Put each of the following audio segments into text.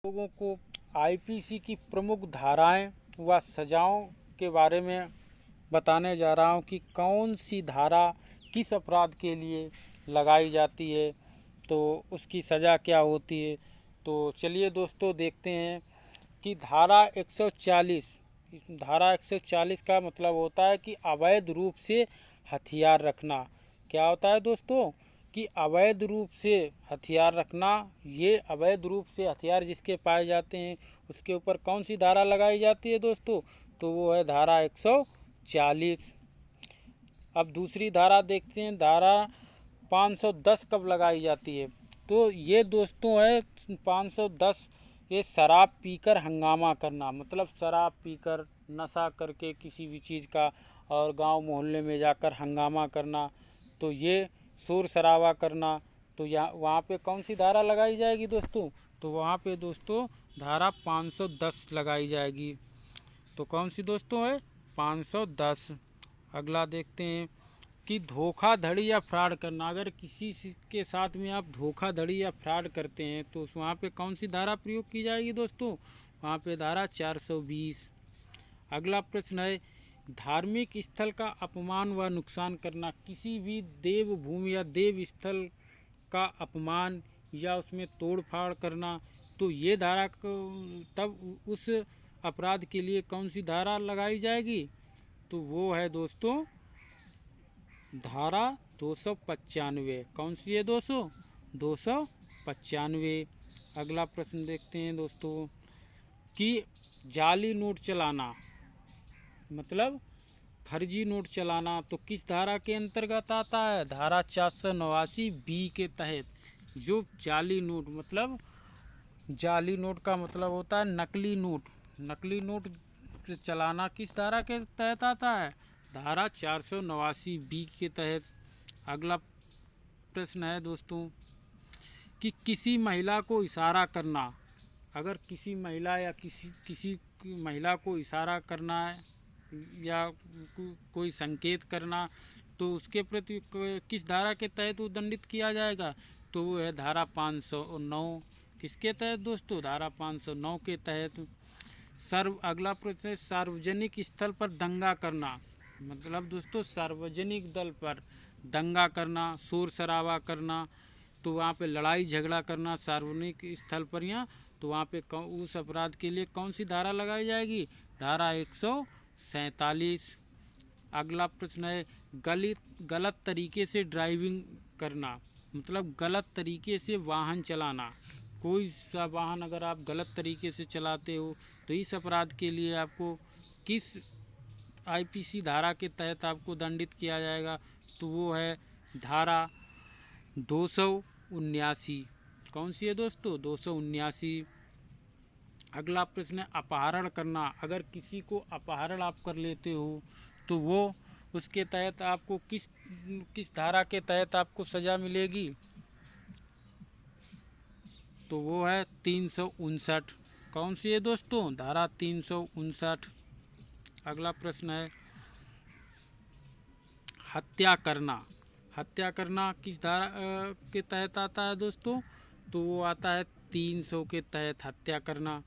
लोगों को आईपीसी की प्रमुख धाराएं व सजाओं के बारे में बताने जा रहा हूं कि कौन सी धारा किस अपराध के लिए लगाई जाती है, तो उसकी सज़ा क्या होती है। तो चलिए दोस्तों देखते हैं कि धारा 140, इस धारा 140 का मतलब होता है कि अवैध रूप से हथियार रखना। क्या होता है दोस्तों कि अवैध रूप से हथियार रखना। ये अवैध रूप से हथियार जिसके पाए जाते हैं उसके ऊपर कौन सी धारा लगाई जाती है दोस्तों, तो वो है धारा 140। अब दूसरी धारा देखते हैं, धारा 510 कब लगाई जाती है। तो ये दोस्तों है 510, ये शराब पीकर हंगामा करना, मतलब शराब पीकर नशा करके किसी भी चीज़ का और गांव मोहल्ले में जाकर हंगामा करना, तो ये शोर शराबा करना। तो यहाँ वहाँ पे कौन सी धारा लगाई जाएगी दोस्तों, तो वहाँ पे दोस्तों धारा 510 लगाई जाएगी। तो कौन सी दोस्तों है 510। अगला देखते हैं कि धोखाधड़ी या फ्रॉड करना। अगर किसी के साथ में आप धोखाधड़ी या फ्रॉड करते हैं तो वहाँ पे कौन सी धारा प्रयोग की जाएगी दोस्तों, वहाँ पे धारा 420। अगला प्रश्न है धार्मिक स्थल का अपमान व नुकसान करना। किसी भी देव भूमि या देव स्थल का अपमान या उसमें तोड़ फाड़ करना, तो ये धारा को तब उस अपराध के लिए कौन सी धारा लगाई जाएगी, तो वो है दोस्तों धारा 295। कौन सी है दोस्तों 295। अगला प्रश्न देखते हैं दोस्तों कि जाली नोट चलाना, मतलब फर्जी नोट चलाना, तो किस धारा के अंतर्गत आता है, धारा 489 बी के तहत। जो जाली नोट, मतलब जाली नोट का मतलब होता है नकली नोट। नकली नोट चलाना किस धारा के तहत आता है, धारा 489 बी के तहत। अगला प्रश्न है दोस्तों कि किसी महिला को इशारा करना। अगर किसी महिला या किसी महिला को इशारा करना है या कोई संकेत करना, तो उसके प्रति किस धारा के तहत वो दंडित किया जाएगा, तो वो है धारा 509। किसके तहत दोस्तों, धारा 509 के तहत। अगला प्रश्न है सार्वजनिक स्थल पर दंगा करना। मतलब दोस्तों सार्वजनिक दल पर दंगा करना, शोर शराबा करना, तो वहाँ पे लड़ाई झगड़ा करना सार्वजनिक स्थल पर, यहाँ तो वहाँ पे उस अपराध के लिए कौन सी धारा लगाई जाएगी, धारा 147। अगला प्रश्न है गलत तरीके से ड्राइविंग करना, मतलब गलत तरीके से वाहन चलाना। कोई सा वाहन अगर आप गलत तरीके से चलाते हो तो इस अपराध के लिए आपको किस आईपीसी धारा के तहत आपको दंडित किया जाएगा, तो वो है धारा 279। कौन सी है दोस्तों 279। अगला प्रश्न है अपहरण करना। अगर किसी को अपहरण आप कर लेते हो तो वो उसके तहत आपको किस धारा के तहत आपको सज़ा मिलेगी, तो वो है 359। कौन सी है दोस्तों, धारा 359। अगला प्रश्न है हत्या करना। हत्या करना किस धारा के तहत आता है दोस्तों, तो वो आता है 300 के तहत हत्या करना।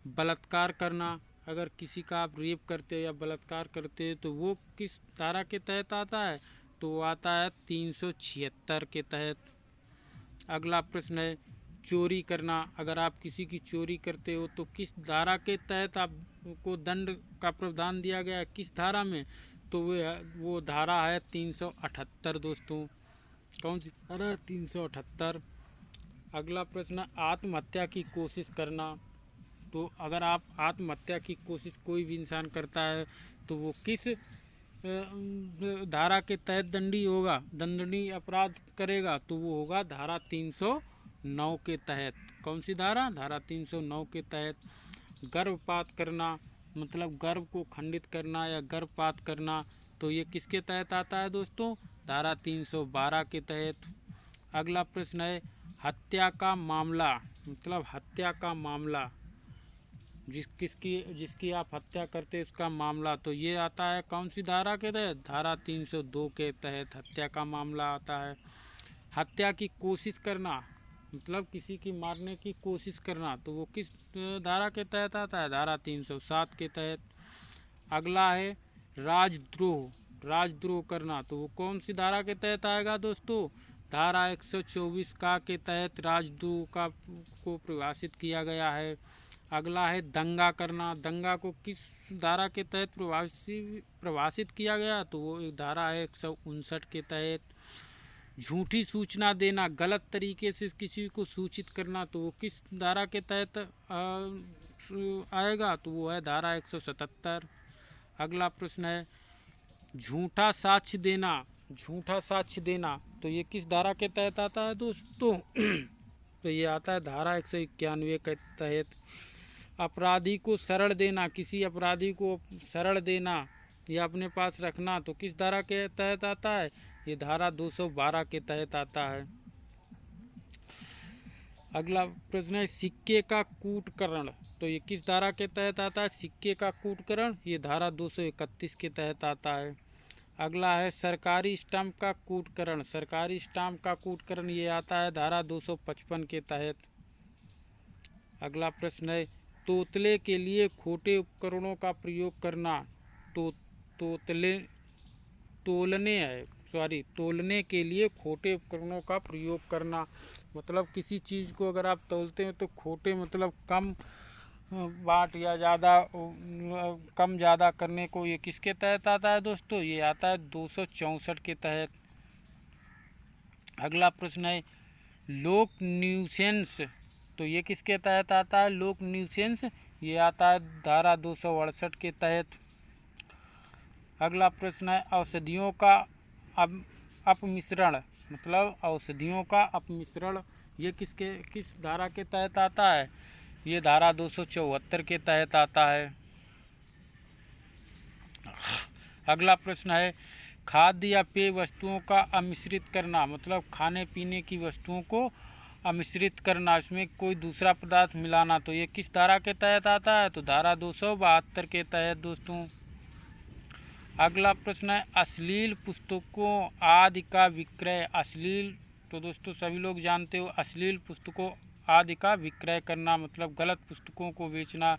बलात्कार करना, अगर किसी का आप रेप करते हो या बलात्कार करते हो तो वो किस धारा के तहत आता है, तो वो आता है 376 के तहत। अगला प्रश्न है चोरी करना। अगर आप किसी की चोरी करते हो तो किस धारा के तहत आपको दंड का प्रावधान दिया गया है, किस धारा में, तो वो धारा है 378 दोस्तों। कौन सी धारा, 378। अगला प्रश्न आत्महत्या की कोशिश करना। तो अगर आप आत्महत्या की कोशिश कोई भी इंसान करता है तो वो किस धारा के तहत दंडनीय अपराध करेगा, तो वो होगा धारा 309 के तहत। कौन सी धारा, धारा 309 के तहत। गर्भपात करना, मतलब गर्भ को खंडित करना या गर्भपात करना, तो ये किसके तहत आता है दोस्तों, धारा 312 के तहत। अगला प्रश्न है हत्या का मामला, मतलब हत्या का मामला, जिसकी आप हत्या करते इसका मामला, तो ये आता है कौन सी धारा के तहत, धारा 302 के तहत हत्या का मामला आता है। हत्या की कोशिश करना, मतलब किसी की मारने की कोशिश करना, तो वो किस धारा के तहत आता है? धारा 307 के तहत। अगला है राजद्रोह, राजद्रोह करना, तो वो कौन सी धारा के तहत आएगा दोस्तों? धारा 124 का के तहत राजद्रोह का को परिभाषित किया गया है। अगला है दंगा करना, दंगा को किस धारा के तहत परिभाषित किया गया? तो वो एक धारा है 159 के तहत। झूठी सूचना देना, गलत तरीके से किसी को सूचित करना, तो वो किस धारा के तहत आएगा? तो वो है धारा 177। अगला प्रश्न है झूठा साक्ष्य देना, झूठा साक्ष्य देना, तो ये किस धारा के तहत आता है दोस्तों? तो ये आता है धारा 191 के तहत। अपराधी को शरण देना, किसी अपराधी को शरण देना या अपने पास रखना, तो किस धारा के तहत आता है? ये धारा 212 के तहत आता है। अगला प्रश्न है सिक्के का कूटकरण, तो ये किस धारा के तहत आता है? सिक्के का कूटकरण, ये धारा 231 के तहत आता है। अगला है सरकारी स्टाम्प का कूटकरण, सरकारी स्टाम्प का कूटकरण, ये आता है धारा 255 के तहत। अगला प्रश्न है तोतले के लिए खोटे उपकरणों का प्रयोग करना, तो तोलने के लिए खोटे उपकरणों का प्रयोग करना, मतलब किसी चीज़ को अगर आप तोलते हो तो खोटे मतलब कम बाट या ज़्यादा कम ज़्यादा करने को, ये किसके तहत आता है दोस्तों? ये आता है 264 के तहत। अगला प्रश्न है लोक न्यूसेंस, तो ये किसके तहत आता है? लोक न्यूसेंस, ये आता है धारा 268 के तहत। अगला प्रश्न है औषधियों का अपमिश्रण, मतलब औषधियों का अपमिश्रण, ये किस धारा के तहत आता है? ये धारा 274 के तहत आता है। अगला प्रश्न है खाद्य या पेय वस्तुओं का अमिश्रित करना, मतलब खाने पीने की वस्तुओं को अमिश्रित करना, इसमें कोई दूसरा पदार्थ मिलाना, तो ये किस धारा के तहत आता है? तो धारा 272 के तहत दोस्तों। अगला प्रश्न है अश्लील पुस्तकों आदि का विक्रय, अश्लील, तो दोस्तों सभी लोग जानते हो अश्लील पुस्तकों आदि का विक्रय करना, मतलब गलत पुस्तकों को बेचना,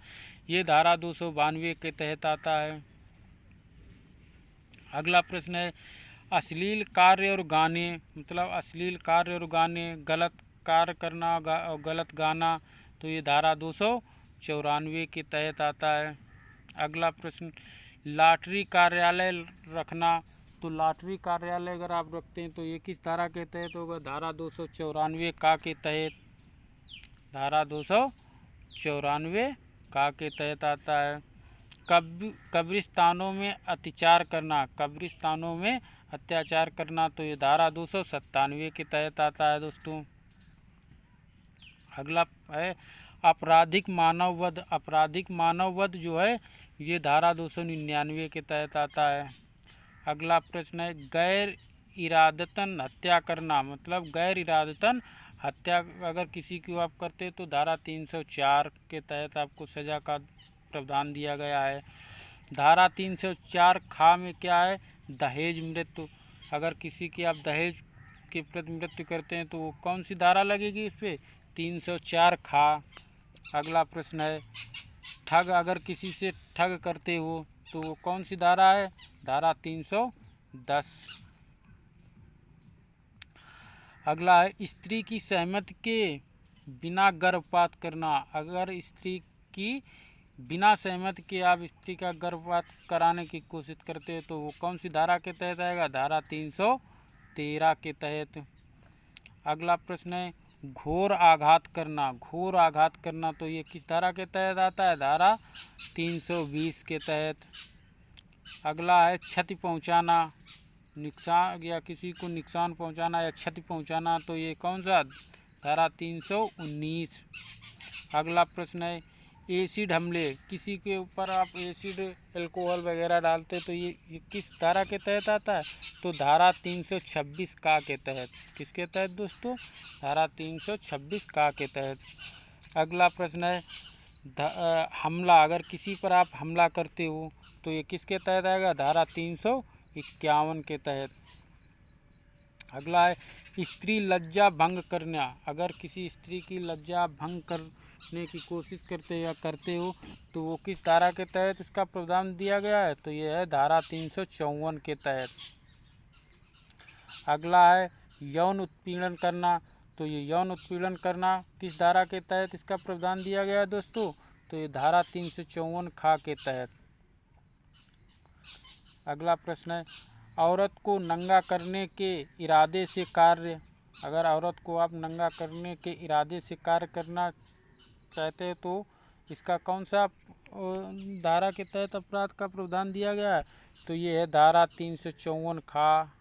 ये धारा 292 के तहत आता है। अगला प्रश्न है अश्लील कार्य और गाने, मतलब अश्लील कार्य और गाने, गलत कार्य करना और गलत गाना, तो ये धारा 294 के तहत आता है। अगला प्रश्न लॉटरी कार्यालय रखना, तो लॉटरी कार्यालय अगर आप रखते हैं तो ये किस धारा के तहत होगा? धारा 294 का के तहत, धारा 294 का के तहत आता है। कब्रिस्तानों में अत्याचार करना, कब्रिस्तानों में अत्याचार करना, तो ये धारा 297 के तहत आता है दोस्तों। अगला है आपराधिक मानववध, आपराधिक मानववध जो है ये धारा 299 के तहत आता है। अगला प्रश्न है गैर इरादतन हत्या करना, मतलब गैर इरादतन हत्या अगर किसी की आप करते तो धारा 304 के तहत आपको सज़ा का प्रावधान दिया गया है। धारा 304 खा में क्या है? दहेज मृत्यु, अगर किसी की आप दहेज के प्रति मृत्यु करते हैं तो वो कौन सी धारा लगेगी इस पर? 304 खा। अगला प्रश्न है ठग, अगर किसी से ठग करते हो तो वो कौन सी धारा है? धारा 310। अगला है स्त्री की सहमति के बिना गर्भपात करना, अगर स्त्री की बिना सहमति के आप स्त्री का गर्भपात कराने की कोशिश करते हैं तो वो कौन सी धारा के तहत आएगा? धारा 313 के तहत। अगला प्रश्न है घोर आघात करना, घोर आघात करना, तो ये किस धारा के तहत आता है? धारा 320 के तहत। अगला है क्षति पहुंचाना, नुकसान या किसी को नुकसान पहुंचाना या क्षति पहुंचाना, तो ये कौन सा? धारा 319। अगला प्रश्न है एसिड हमले, किसी के ऊपर आप एसिड अल्कोहल वगैरह डालते तो ये किस धारा के तहत आता है? तो धारा 326 का के तहत। किसके तहत दोस्तों? धारा 326 का के तहत। अगला प्रश्न है हमला, अगर किसी पर आप हमला करते हो तो ये किसके तहत आएगा? धारा 351 के तहत। अगला है स्त्री लज्जा भंग करना। अगर किसी स्त्री की लज्जा भंग करने की कोशिश करते या करते हो तो वो किस धारा के तहत इसका प्रावधान दिया गया है? तो ये है धारा 354 के तहत। अगला है यौन उत्पीड़न करना। तो ये यौन उत्पीड़न करना किस धारा के तहत इसका प्रावधान दिया गया है दोस्तों? तो ये धारा 354 खा के तहत। अगला प्रश्न है औरत को नंगा करने के इरादे से कार्य। अगर औरत को आप नंगा करने के इरादे से कार्य करना चाहते हैं तो इसका कौन सा धारा के तहत अपराध का प्रावधान दिया गया है? तो ये है धारा 354 खा।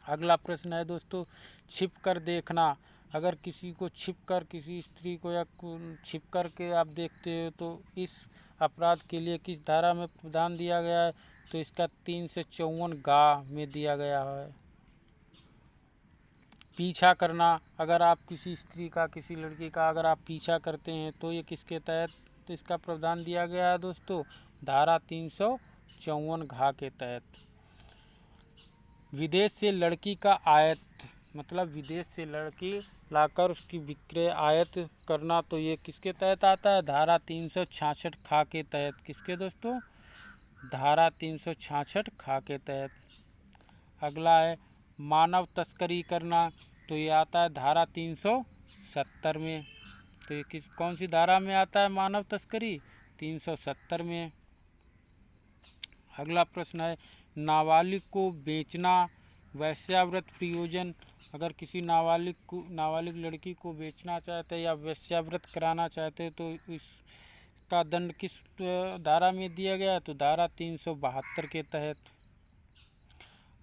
अगला प्रश्न है दोस्तों छिप कर देखना। अगर किसी को छिप कर, किसी स्त्री को या छिप कर के आप देखते हो तो इस अपराध के लिए किस धारा में प्रावधान दिया गया है? तो इसका 354 गा में दिया गया है। पीछा करना। अगर आप किसी स्त्री का, किसी लड़की का अगर आप पीछा करते हैं तो ये किसके तहत तो इसका प्रावधान दिया गया है दोस्तों? धारा 354 घा के तहत। विदेश से लड़की का आयात, मतलब विदेश से लड़की लाकर उसकी विक्रय आयात करना, तो ये किसके तहत आता है? धारा 366 खा के तहत। किसके दोस्तों? धारा 366 खा के तहत। अगला है मानव तस्करी करना। तो ये आता है धारा 370 में। तो ये कौन सी धारा में आता है मानव तस्करी? 370 में। अगला प्रश्न है नाबालिग को बेचना वेश्यावृत्त प्रयोजन। अगर किसी नाबालिग लड़की को बेचना चाहते हैं या वेश्यावृत्त कराना चाहते हैं तो इसका दंड किस धारा में दिया गया? तो धारा 372 के तहत।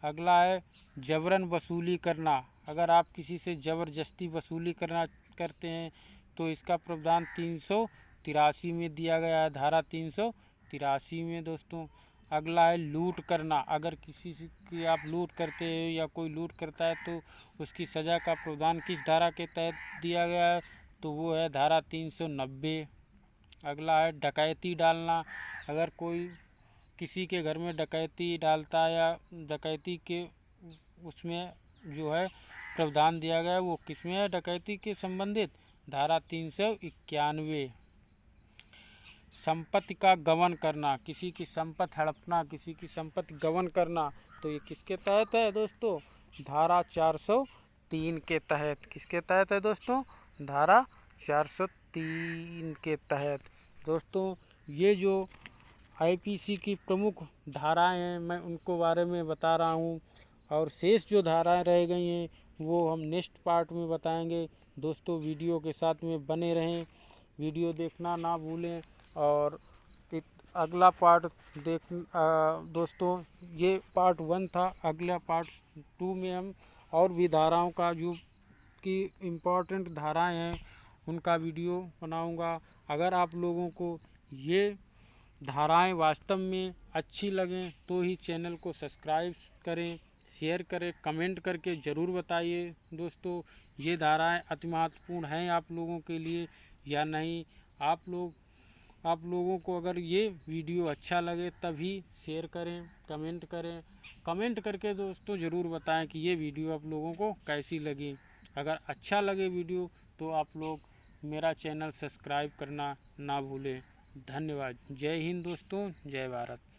अगला है जबरन वसूली करना। अगर आप किसी से ज़बरदस्ती वसूली करते हैं तो इसका प्रावधान 383 में दिया गया है, धारा 383 में दोस्तों। अगला है लूट करना। अगर किसी की आप लूट करते हो या कोई लूट करता है तो उसकी सज़ा का प्रावधान किस धारा के तहत दिया गया है? तो वो है धारा 390। अगला है डकैती डालना। अगर कोई किसी के घर में डकैती डालता है या डकैती के उसमें जो है प्रावधान दिया गया है वो किसमें है? डकैती के संबंधित धारा 391। संपत्ति का गबन करना। किसी की संपत्ति हड़पना, किसी की संपत्ति गबन करना, तो ये किसके तहत है दोस्तों? धारा 403 के तहत। किसके तहत है दोस्तों? धारा 403 के तहत। दोस्तों ये जो आईपीसी की प्रमुख धाराएं हैं मैं उनको बारे में बता रहा हूँ, और शेष जो धाराएं रह गई हैं वो हम नेक्स्ट पार्ट में बताएंगे। दोस्तों वीडियो के साथ में बने रहें, वीडियो देखना ना भूलें। और अगला पार्ट दोस्तों ये पार्ट 1 था। अगला पार्ट 2 में हम और भी धाराओं का जो कि इम्पोर्टेंट धाराएं हैं उनका वीडियो बनाऊंगा। अगर आप लोगों को ये धाराएं वास्तव में अच्छी लगें तो ही चैनल को सब्सक्राइब करें, शेयर करें, कमेंट करके ज़रूर बताइए दोस्तों ये धाराएं अति महत्वपूर्ण हैं आप लोगों के लिए या नहीं। आप लोगों को अगर ये वीडियो अच्छा लगे तभी शेयर करें, कमेंट करें। कमेंट करके दोस्तों ज़रूर बताएं कि ये वीडियो आप लोगों को कैसी लगी। अगर अच्छा लगे वीडियो तो आप लोग मेरा चैनल सब्सक्राइब करना ना भूलें। धन्यवाद। जय हिंद दोस्तों, जय भारत।